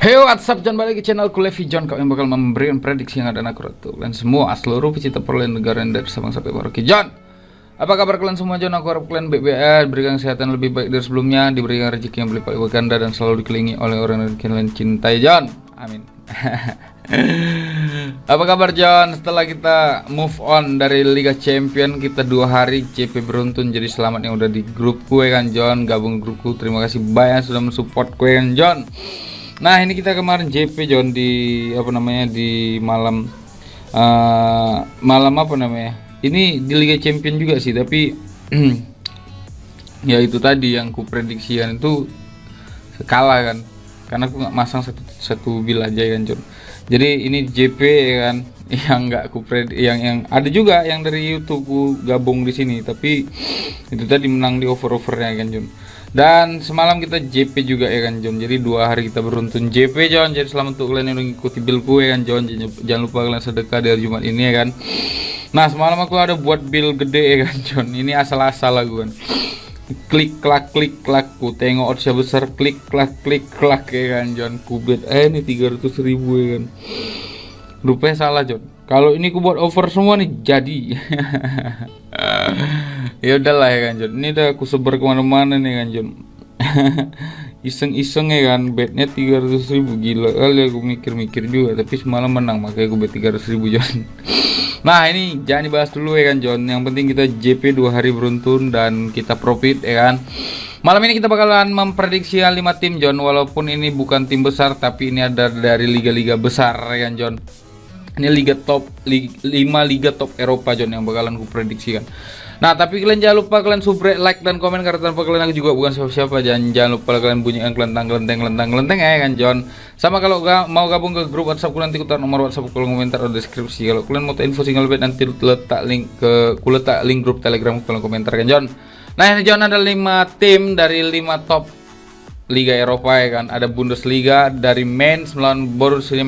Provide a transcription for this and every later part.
Hey, what's up? John balik ke channelku Levi John. Kami bakal memberikan prediksi yang ada akurat tuh kalian semua seluruh pecinta perlahan negara dari Sabang sampai Merauke. John, apa kabar kalian semua? John, aku harap kalian baik-baik, diberikan kesehatan lebih baik dari sebelumnya, diberikan rezeki yang berlipat ganda dan selalu dikelilingi oleh orang yang kalian cintai. John, amin. Apa kabar John? Setelah kita move on dari Liga Champion, kita 2 hari JP beruntun. Jadi selamat yang udah di grup kue kan John, gabung grupku. Terima kasih banyak sudah mensupport kue kan John. Nah ini kita kemarin JP John di di malam malam apa namanya? Ini di Liga Champion juga sih, tapi ya itu tadi yang ku prediksikan itu kalah kan, karena aku nggak masang satu bil aja kan John. Jadi ini JP ya kan, yang nggak ku yang ada juga yang dari YouTube ku gabung di sini, tapi itu tadi menang di overnya kan John. Dan semalam kita JP juga ya kan John. Jadi 2 hari kita beruntun JP John. Jadi selamat untuk kalian yang mengikuti bilku ya kan John. Jangan lupa kalian sedekah dari Jumat ini ya kan. Nah semalam aku ada buat bil gede ya kan John. Ini asal-asal aku kan. Klik klak ku tengok oddsnya besar, klik klak ya kan John. Kubet ini 300.000 ya kan. Rupanya salah John. Kalau ini ku buat over semua nih jadi. Ya udahlah ya kan John. Ini udah aku sebar kemana-mana nih kan John. Iseng-iseng ya kan, betnya 300.000, gila kali aku mikir-mikir juga, tapi semalam menang makanya aku bet 300.000 John. Nah ini jangan dibahas dulu ya kan John. Yang penting kita JP 2 hari beruntun dan kita profit ya kan. Malam ini kita bakalan memprediksi 5 tim John. Walaupun ini bukan tim besar, tapi ini ada dari liga-liga besar ya kan John. Ini liga top 5 liga top Eropa John yang bakalan ku prediksikan. Nah tapi kalian jangan lupa kalian subscribe, like dan komen, karena tanpa kalian aku juga bukan siapa-siapa. Jangan lupa kalian bunyikan kelenteng ya kan John. Sama kalau mau gabung ke grup WhatsApp nanti ku taruh nomor WhatsApp kolom komentar atau deskripsi. Kalau kalian mau info single bed nanti letak link grup Telegram kolom komentar kan John. Nah ini John ada 5 tim dari 5 top Liga Eropa ya kan. Ada Bundesliga dari Mainz melawan Borussia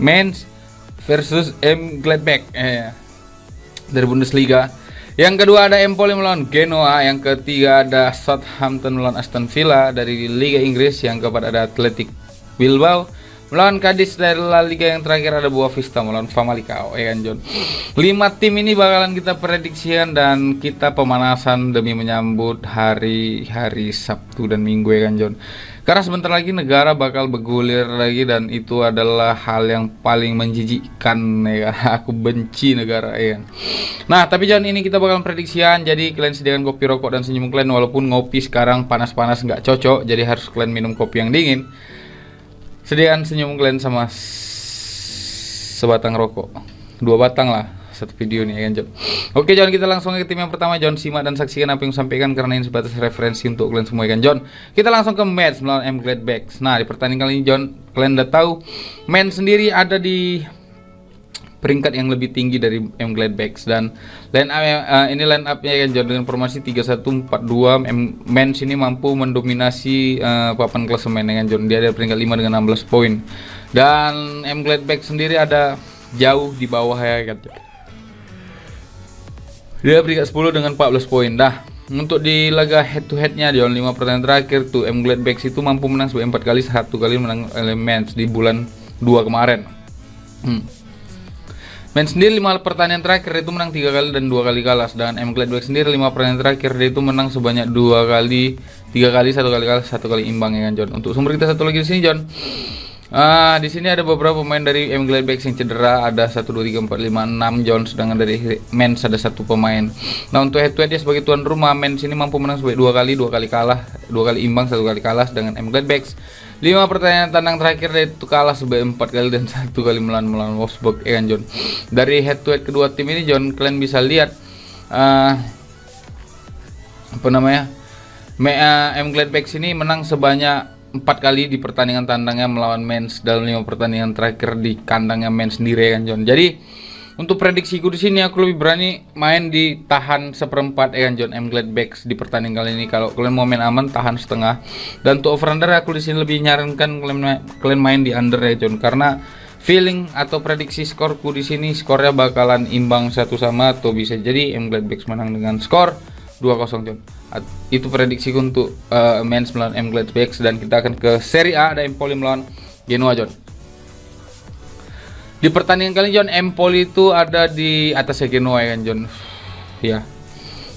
Mainz versus Gladbach dari Bundesliga. Yang kedua ada Empoli melawan Genoa. Yang ketiga ada Southampton melawan Aston Villa dari Liga Inggris. Yang keempat ada Athletic Bilbao melawan Cadiz dari La Liga. Yang terakhir ada Boavista melawan Famalicão ya kan John. 5 tim ini bakalan kita prediksikan dan kita pemanasan demi menyambut hari Sabtu dan Minggu ya kan John. Karena sebentar lagi negara bakal bergulir lagi dan itu adalah hal yang paling menjijikkan ya. Aku benci negara ya. Nah, tapi John ini kita bakal prediksian. Jadi kalian sediakan kopi, rokok dan senyum kalian. Walaupun ngopi sekarang panas-panas nggak cocok, jadi harus kalian minum kopi yang dingin. Sediakan senyum kalian sama sebatang rokok. 2 batang lah satu video nih ya kan John. Oke John, kita langsung ke tim yang pertama John. Simak dan saksikan apa yang sampaikan karena ini sebatas referensi untuk kalian semua ya kan John. Kita langsung ke Mainz melawan Gladbach. Nah di pertandingan kali ini John, kalian udah tahu Mainz sendiri ada di peringkat yang lebih tinggi dari Gladbach. Dan ini line up nya ya kan John, dengan formasi 3-1-4-2. Mainz ini mampu mendominasi papan klasemen ya kan John. Dia ada peringkat 5 dengan 16 poin. Dan Gladbach sendiri ada jauh di bawah ya kan. Dia peringkat 10 dengan 14 poin. Dah, untuk di laga head to headnya John, 5 pertandingan terakhir tuh Gladbach itu mampu menang sampai 4 kali, 1 kali menang Mainz di bulan 2 kemarin. Mainz sendiri 5 pertandingan terakhir itu menang 3 kali dan 2 kali kalah. Dan Gladbach sendiri 5 pertandingan terakhir dia itu menang sebanyak 2 kali, 3 kali, 1 kali kalah, 1 kali imbang ya kan John. Untuk sumber kita satu lagi di sini John. Di sini ada beberapa pemain dari Gladbach yang cedera, ada 1 2 3 4 5 6 John, sedangkan dari Mainz ada 1 pemain. Nah, untuk head to head dia sebagai tuan rumah, Mainz ini mampu menang sebanyak 2 kali, 2 kali kalah, 2 kali imbang, 1 kali kalah, sedangkan Gladbach 5 pertandingan tandang terakhir dia itu kalah sebanyak 4 kali dan 1 kali melawan Wolfsburg ya kan John. Dari head to head kedua tim ini John, kalian bisa lihat Gladbach ini menang sebanyak 4 kali di pertandingan tandangnya melawan Mainz dalam 5 pertandingan terakhir di kandangnya Mainz sendiri ya kan John. Jadi untuk prediksiku di sini aku lebih berani main di tahan seperempat ya kan John Gladbach di pertandingan kali ini. Kalau kalian mau main aman tahan setengah. Dan untuk over under aku di sini lebih nyarankan kalian main di under ya John, karena feeling atau prediksi skorku di sini skornya bakalan imbang 1-1 atau bisa jadi Gladbach menang dengan skor 2-0 John. Itu prediksiku untuk Mainz melawan M Gladbach, dan kita akan ke Serie A, ada Empoli melawan Genoa John. Di pertandingan kali John, Empoli itu ada di atasnya Genoa ya kan John. Ya.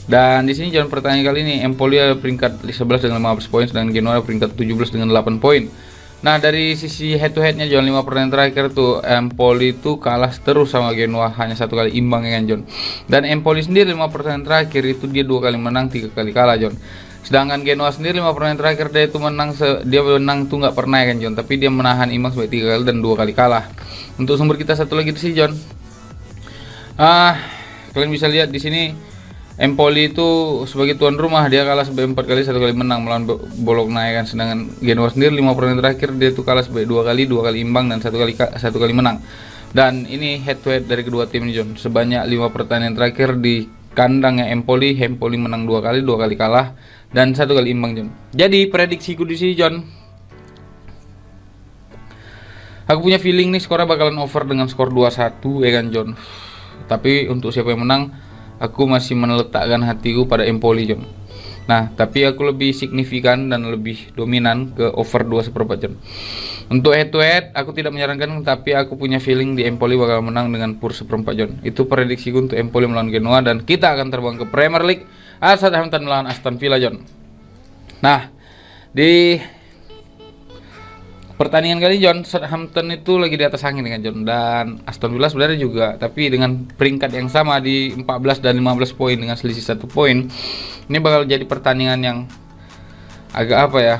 Dan di sini John, pertandingan kali ini Empoli ada peringkat 11 dengan 15 poin, sedangkan Genoa ada peringkat 17 dengan 8 poin. Nah, dari sisi head to headnya John, 5 pertandingan terakhir tuh Empoli itu kalah terus sama Genoa, hanya 1 kali imbang ya kan John. Dan Empoli sendiri 5 pertandingan terakhir itu dia 2 kali menang, 3 kali kalah John. Sedangkan Genoa sendiri 5 pertandingan terakhir dia itu dia menang tuh nggak pernah ya kan John, tapi dia menahan imbang sampai 3 kali dan 2 kali kalah. Untuk sumber kita satu lagi di sini John. Kalian bisa lihat di sini Empoli itu sebagai tuan rumah dia kalah sebanyak 4 kali, 1 kali menang melawan Bologna ya kan. Sedangkan Genoa sendiri 5 pertandingan terakhir dia itu kalah sebanyak 2 kali, 2 kali imbang dan 1 kali menang. Dan ini head to head dari kedua tim ini John. Sebanyak 5 pertandingan terakhir di kandangnya Empoli menang 2 kali, 2 kali kalah dan 1 kali imbang John. Jadi prediksiku di sini John, aku punya feeling nih skornya bakalan over dengan skor 2-1 ya kan John. Tapi untuk siapa yang menang, aku masih meletakkan hatiku pada Empoli John. Nah, tapi aku lebih signifikan dan lebih dominan ke over 2/4 John. Untuk head to head aku tidak menyarankan, tapi aku punya feeling di Empoli bakal menang dengan pur 1/4 John. Itu prediksiku untuk Empoli melawan Genoa, dan kita akan terbang ke Premier League. Southampton melawan Aston Villa John. Nah, di pertandingan kali John, Southampton itu lagi di atas angin dengan John, dan Aston Villa sebenarnya juga, tapi dengan peringkat yang sama di 14 dan 15 poin dengan selisih 1 poin. Ini bakal jadi pertandingan yang agak apa ya?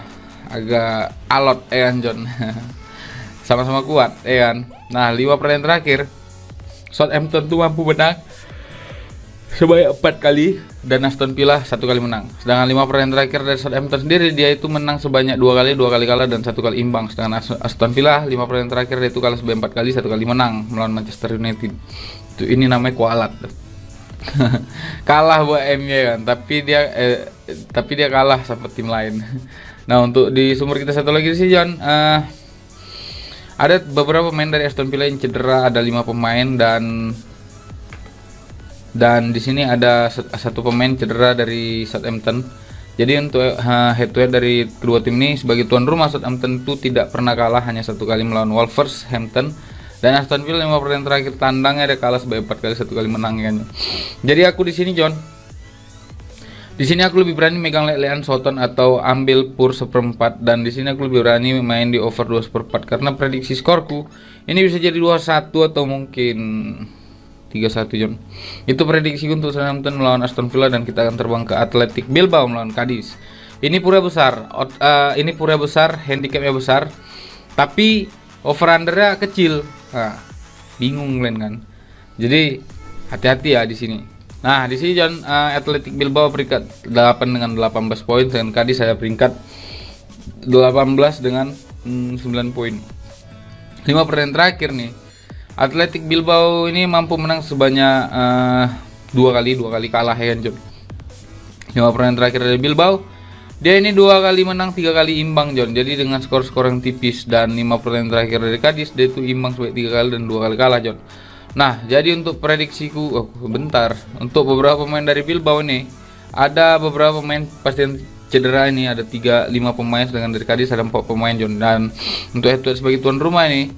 Agak alot ya kan John. Sama-sama kuat ya kan. Nah, 5 pertandingan terakhir Southampton tuh mampu menang sebanyak 4 kali dan Aston Villa 1 kali menang. Sedangkan 5 pertandingan terakhir dari Southampton sendiri dia itu menang sebanyak 2 kali, 2 kali kalah dan 1 kali imbang. Sedangkan Aston Villa 5 pertandingan terakhir dia itu kalah sebanyak 4 kali, 1 kali menang melawan Manchester United. Itu ini namanya kualat. Kalah buat MU kan, tapi dia kalah sama tim lain. Nah, untuk di sumber kita satu lagi sih John, ada beberapa pemain dari Aston Villa yang cedera, ada 5 pemain dan di sini ada 1 pemain cedera dari Southampton. Jadi untuk head to head dari kedua tim ini, sebagai tuan rumah Southampton itu tidak pernah kalah, hanya 1 kali melawan Wolverhampton. Dan Aston Villa 5 pertandingan terakhir tandangnya ada kalah sebanyak 4 kali, 1 kali menang kan. Jadi aku di sini John, di sini aku lebih berani megang lelean Soton atau ambil pur 1/4, dan di sini aku lebih berani main di over 2/4 karena prediksi skorku ini bisa jadi 2-1 atau mungkin 3-1 John. Itu prediksi untuk Southampton melawan Aston Villa, dan kita akan terbang ke Athletic Bilbao melawan Cadiz. Ini pura besar, handicapnya besar, tapi over undernya kecil. Nah, bingung kalian kan. Jadi hati-hati ya di sini. Nah, di sini John, Athletic Bilbao peringkat 8 dengan 18 poin, dan Cadiz saya peringkat 18 dengan 9 poin. 5 pertandingan terakhir nih, Athletic Bilbao ini mampu menang sebanyak 2 kali kalah ya kan John. 5 pertandingan terakhir dari Bilbao, dia ini 2 kali menang, 3 kali imbang John. Jadi dengan skor-skor yang tipis, dan 5 pertandingan terakhir dari Cadiz dia itu imbang sampai 3 kali dan 2 kali kalah John. Nah, jadi untuk prediksiku, untuk beberapa pemain dari Bilbao ini, ada beberapa pemain pasti yang cedera ini, ada 5 pemain, sedangkan dari Cadiz ada 4 pemain John. Dan untuk head to head sebagai tuan rumah ini,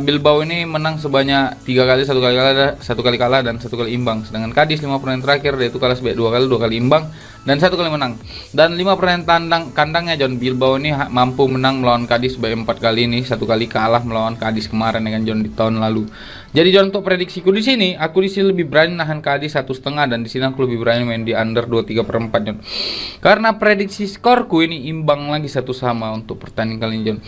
Bilbao ini menang sebanyak 3 kali, 1 kali kalah dan 1 kali imbang. Sedangkan Cadiz 5 pertandingan terakhir dia itu kalah sebanyak 2 kali, 2 kali imbang dan 1 kali menang. Dan 5 pertandingan kandangnya John, Bilbao ini mampu menang melawan Cadiz sebanyak 4 kali ini, 1 kali kalah melawan Cadiz kemarin dengan John di tahun lalu. Jadi John, untuk prediksiku di sini, aku di sini lebih berani nahan Cadiz 1,5, dan di sini aku lebih berani main di under 2/3/4 John. Karena prediksi skorku ini imbang lagi 1-1 untuk pertandingan kali ini John.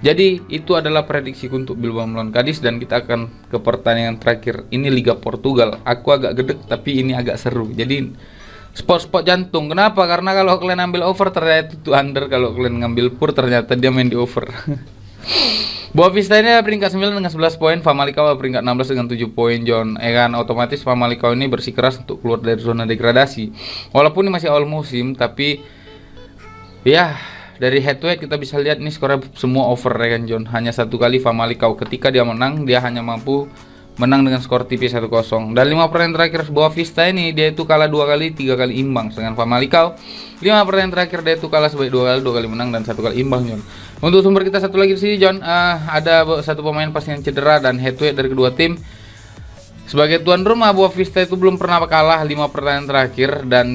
Jadi itu adalah prediksiku untuk Bilbao melawan Cadiz, dan kita akan ke pertandingan terakhir. Ini Liga Portugal. Aku agak gedek tapi ini agak seru. Jadi spot jantung. Kenapa? Karena kalau kalian ambil over ternyata itu under, kalau kalian ngambil pur ternyata dia main di over. Boavista ini peringkat 9 dengan 11 poin, Famalicão peringkat 16 dengan 7 poin John. Kan otomatis Famalicão ini bersikeras untuk keluar dari zona degradasi. Walaupun ini masih awal musim, tapi ya dari head to head kita bisa lihat nih skornya semua over ya kan John. Hanya 1 kali Famalicão ketika dia menang dia hanya mampu menang dengan skor tipis 1-0. Dan 5 pertandingan terakhir Boavista ini dia itu kalah 2 kali, 3 kali imbang. Sedangkan Famalicão 5 pertandingan terakhir dia itu kalah sebanyak 2 kali menang dan 1 kali imbang, John. Untuk sumber kita satu lagi di sini, John, ada satu pemain pasti yang cedera dan head to head dari kedua tim. Sebagai tuan rumah, Boavista itu belum pernah kalah 5 pertandingan terakhir dan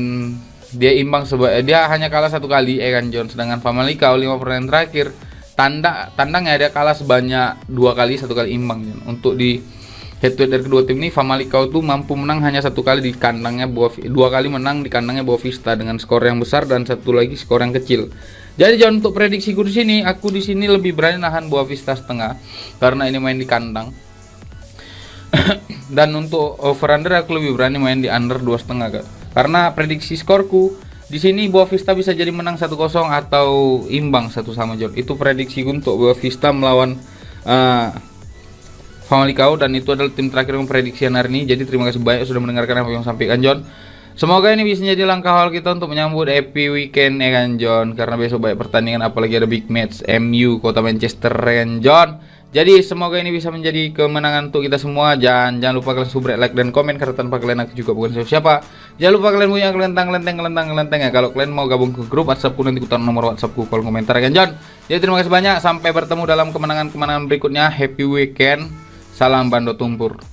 dia imbang dia hanya kalah 1 kali, kan, John. Sedangkan Famalicão 5 pertandingan terakhir tandangnya dia kalah sebanyak 2 kali, 1 kali imbang, John. Untuk di head to head dari kedua tim ini, Famalicão tuh mampu menang hanya 1 kali di kandangnya 2 kali menang di kandangnya Boavista dengan skor yang besar dan 1 lagi skor yang kecil. Jadi John, untuk prediksi gue di sini, aku di sini lebih berani nahan Boavista setengah karena ini main di kandang. Dan untuk over under aku lebih berani main di under 2,5, Kak. Karena prediksi skorku di sini Boavista bisa jadi menang 1-0 atau imbang 1-1, John. Itu prediksi untuk Boavista melawan Famalicão, dan itu adalah tim terakhir yang prediksian hari ini. Jadi terima kasih banyak sudah mendengarkan apa yang sampaikan, John. Semoga ini bisa jadi langkah awal kita untuk menyambut happy weekend, ya kan, John. Karena besok banyak pertandingan, apalagi ada big match MU Kota Manchester, ya kan, John. Jadi semoga ini bisa menjadi kemenangan untuk kita semua. Jangan lupa kalian subscribe, like, dan komen, karena tanpa kalian aku juga bukan siapa. Jangan lupa kalian punya kelenteng ya. Kalau kalian mau gabung ke grup WhatsAppku, nanti ku taruh nomor WhatsAppku kolom komentar, ya kan, John. Jadi terima kasih banyak. Sampai bertemu dalam kemenangan berikutnya. Happy weekend. Salam Bando Tumpur.